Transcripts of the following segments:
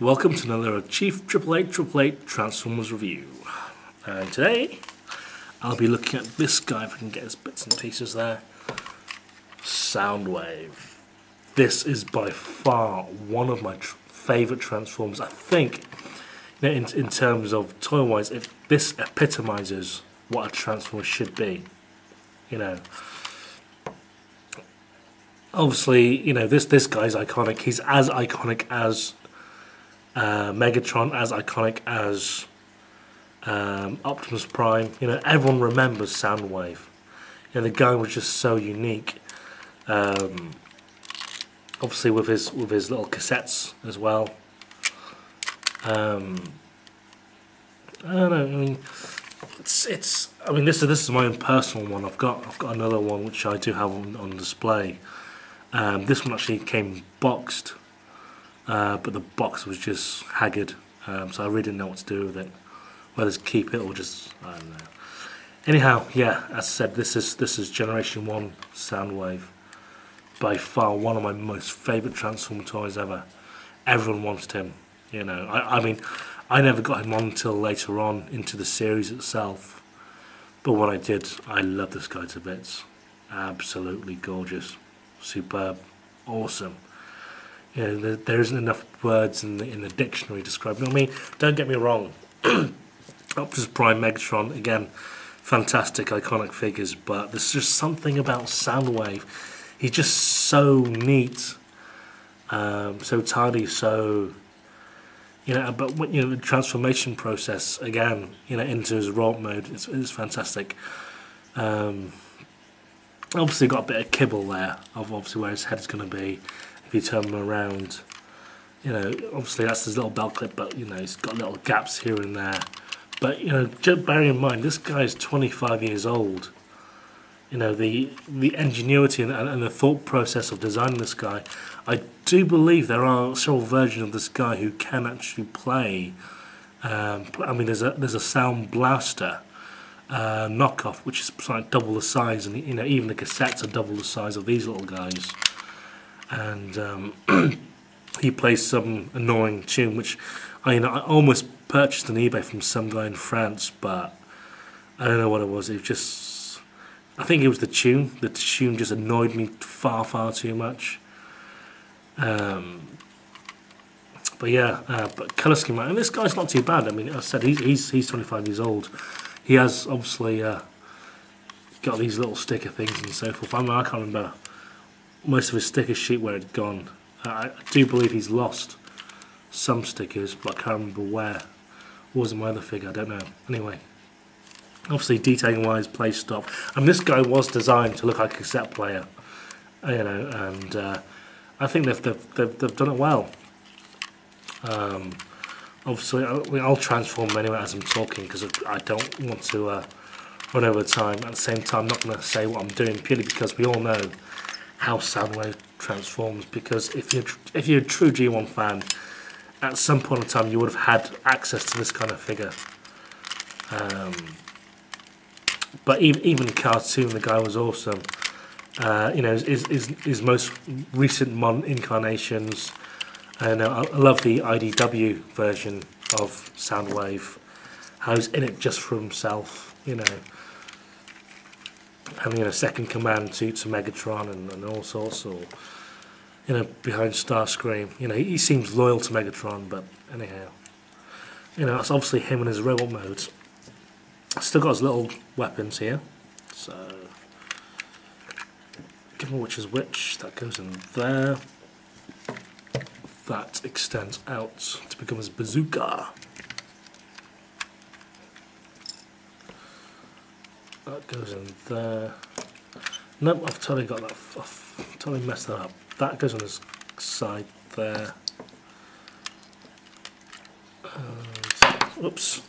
Welcome to another Chief 888 Transformers review. And today, I'll be looking at this guy, if I can get his bits and pieces there. Soundwave. This is by far one of my favourite Transformers. I think, in terms of toy-wise, this epitomises what a Transformer should be. Obviously, this guy's iconic. He's as iconic as Megatron, as iconic as Optimus Prime. Everyone remembers Soundwave. The guy was just so unique. Obviously, with his little cassettes as well. I don't know. This is my own personal one. I've got another one which I do have on display. This one actually came boxed, but the box was just haggard, so I really didn't know what to do with it. Whether to keep it or just, I don't know. Anyhow, yeah, as I said, this is Generation 1 Soundwave. By far one of my most favourite Transformer toys ever. Everyone wanted him, I mean, I never got him on until later on into the series itself. But when I did, I love this guy to bits. Absolutely gorgeous. Superb, awesome. There isn't enough words in the dictionary describing. I mean, don't get me wrong. Optimus Prime, Megatron, again, fantastic, iconic figures. But there's just something about Soundwave. He's just so neat, so tidy, so But the transformation process again, into his robot mode, it's fantastic. Obviously got a bit of kibble there of obviously where his head's going to be if you turn him around. Obviously that's his little belt clip, but he's got little gaps here and there. But just bearing in mind this guy is 25 years old. The ingenuity and the thought process of designing this guy. I do believe there are several versions of this guy who can actually play. I mean, there's a Sound Blaster knockoff, which is like double the size, and even the cassettes are double the size of these little guys. And he plays some annoying tune, which I almost purchased on eBay from some guy in France, but I don't know what it was. It just, I think it was the tune. The tune just annoyed me far too much. But yeah, but colour scheme, and this guy's not too bad. I mean, I said he's 25 years old. He has obviously got these little sticker things and so forth. I can't remember most of his sticker sheet where it'd gone. I do believe he's lost some stickers, but I can't remember where. What was my other figure? I don't know. Anyway, obviously detailing wise, play stop. I mean, this guy was designed to look like a cassette player, and I think they've done it well. Obviously, I'll transform anyway as I'm talking because I don't want to run over time. At the same time, I'm not going to say what I'm doing purely because we all know how Soundwave transforms. Because if you're a true G1 fan, at some point in time you would have had access to this kind of figure. But even the cartoon, the guy was awesome. His most recent modern incarnations. And I love the IDW version of Soundwave. How he's in it just for himself, having second command to Megatron and all sorts, or behind Starscream. He seems loyal to Megatron, but anyhow, that's obviously him in his robot mode. Still got his little weapons here, so given which is which, that goes in there. That extends out to become his bazooka. That goes in there. Nope, I've totally got that. I've totally messed that up. That goes on his side there. And, whoops.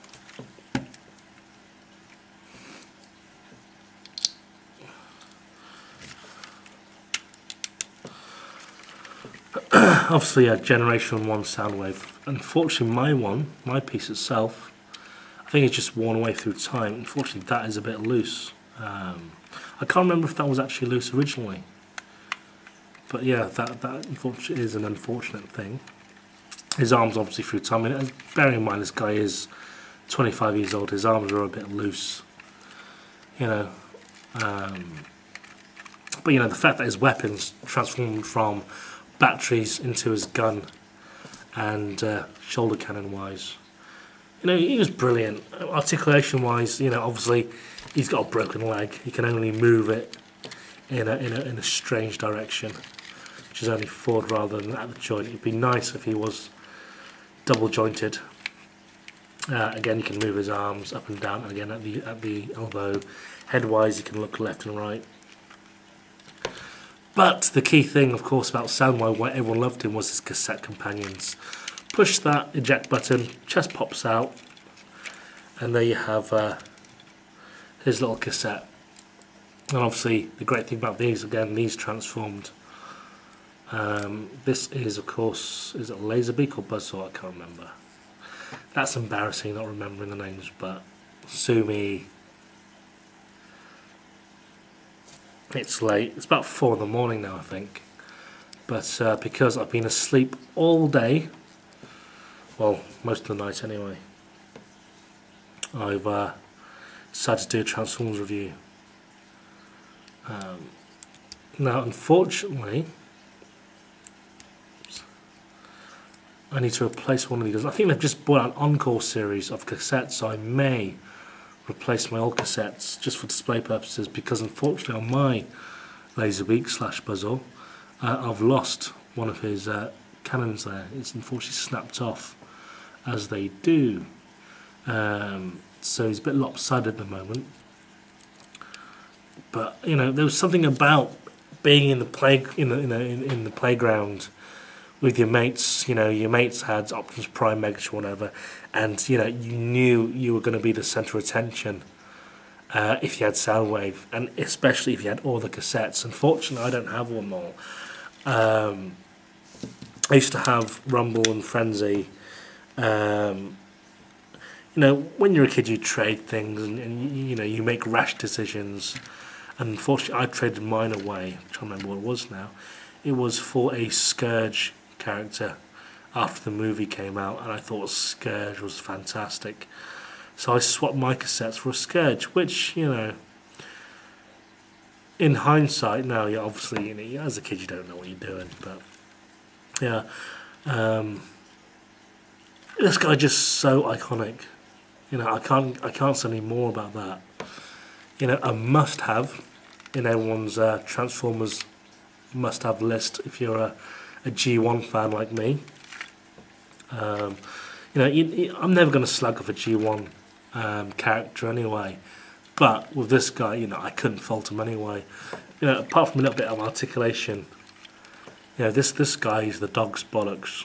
Obviously, Generation 1 Soundwave. Unfortunately, my piece itself, I think it's just worn away through time. Unfortunately, that is a bit loose. I can't remember if that was actually loose originally. But yeah, that unfortunately is an unfortunate thing. His arms obviously through time. I mean, bearing in mind this guy is 25 years old, his arms are a bit loose, you know. But you know, the fact that his weapons transformed from batteries into his gun and shoulder cannon wise, you know, he was brilliant. Articulation wise, you know, obviously he's got a broken leg. He can only move it in a strange direction, which is only forward rather than at the joint. It'd be nice if he was double jointed. Again, he can move his arms up and down, and again at the elbow. Head-wise, he can look left and right. But the key thing, of course, about Soundwave, why everyone loved him, was his cassette companions. Push that eject button, chest pops out, and there you have his little cassette. And obviously, the great thing about these, again, these transformed. This is, of course, is it Laserbeak or Buzzsaw? I can't remember. That's embarrassing, not remembering the names, but sue me. It's late. It's about 4 in the morning now, I think. But because I've been asleep all day, well, most of the night anyway, I've decided to do a Transformers review. Now, unfortunately, I need to replace one of these. I think they've just bought out an encore series of cassettes, so I may replace my old cassettes just for display purposes, because unfortunately on my Laserbeak / Buzzsaw, I've lost one of his cannons there. It's unfortunately snapped off, as they do. So he's a bit lopsided at the moment. But you know, there was something about being in the playground with your mates. You know, your mates had Optimus Prime, Megatron, whatever, and you know, you knew you were going to be the centre of attention if you had Soundwave, and especially if you had all the cassettes. Unfortunately, I don't have one more. I used to have Rumble and Frenzy. You know, when you're a kid, you trade things, and you know, you make rash decisions. And unfortunately, I traded mine away. I'm trying to remember what it was now. It was for a Scourge character after the movie came out, and I thought Scourge was fantastic. So I swapped my cassettes for a Scourge, which, you know, in hindsight now, you obviously, you know, as a kid you don't know what you're doing, but yeah, this guy just so iconic. You know, I can't say any more about that. You know, a must-have in everyone's Transformers must-have list if you're a G1 fan like me. You know, I'm never going to slag off a G1 character anyway, but with this guy, you know, I couldn't fault him anyway. You know, apart from a little bit of articulation, you know, this guy is the dog's bollocks.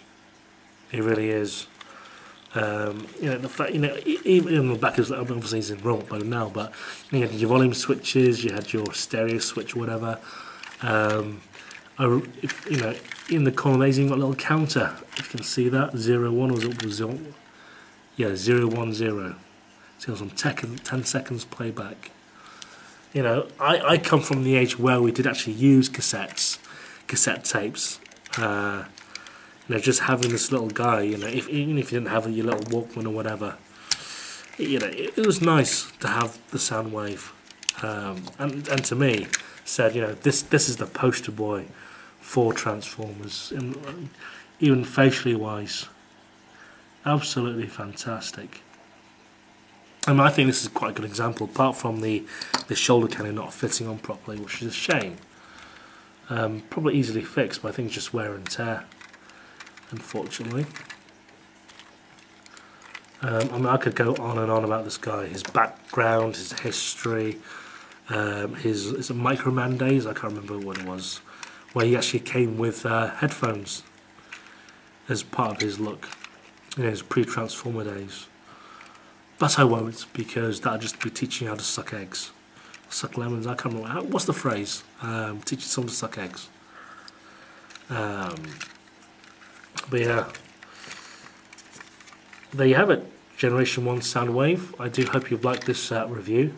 He really is. You know, the fact, you know, even in the back is obviously he's in robot mode now, but you had your volume switches, you had your stereo switch, whatever. You know, in the corner there's even got a little counter. If you can see that, 01 or 0, yeah, 010. So it was on 10 seconds playback. You know, I come from the age where we did actually use cassette tapes. You know, just having this little guy, you know, even if you didn't have your little Walkman or whatever, you know, it was nice to have the Soundwave. And to me, said, you know, this is the poster boy for Transformers, and even facially wise, absolutely fantastic. I mean, I think this is quite a good example, apart from the shoulder cannon not fitting on properly, which is a shame. Probably easily fixed, but I think it's just wear and tear, unfortunately. I mean, I could go on and on about this guy, his background, his history, his Microman days, I can't remember what it was, where he actually came with headphones as part of his look, you know, his pre-Transformer days. But I won't, because that'll just be teaching you how to suck eggs. Suck lemons, I can't remember, what's the phrase? Teaching someone to suck eggs. But yeah, there you have it, Generation 1 Soundwave. I do hope you've liked this review.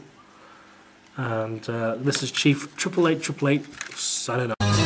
And this is Chief 88888 signing off.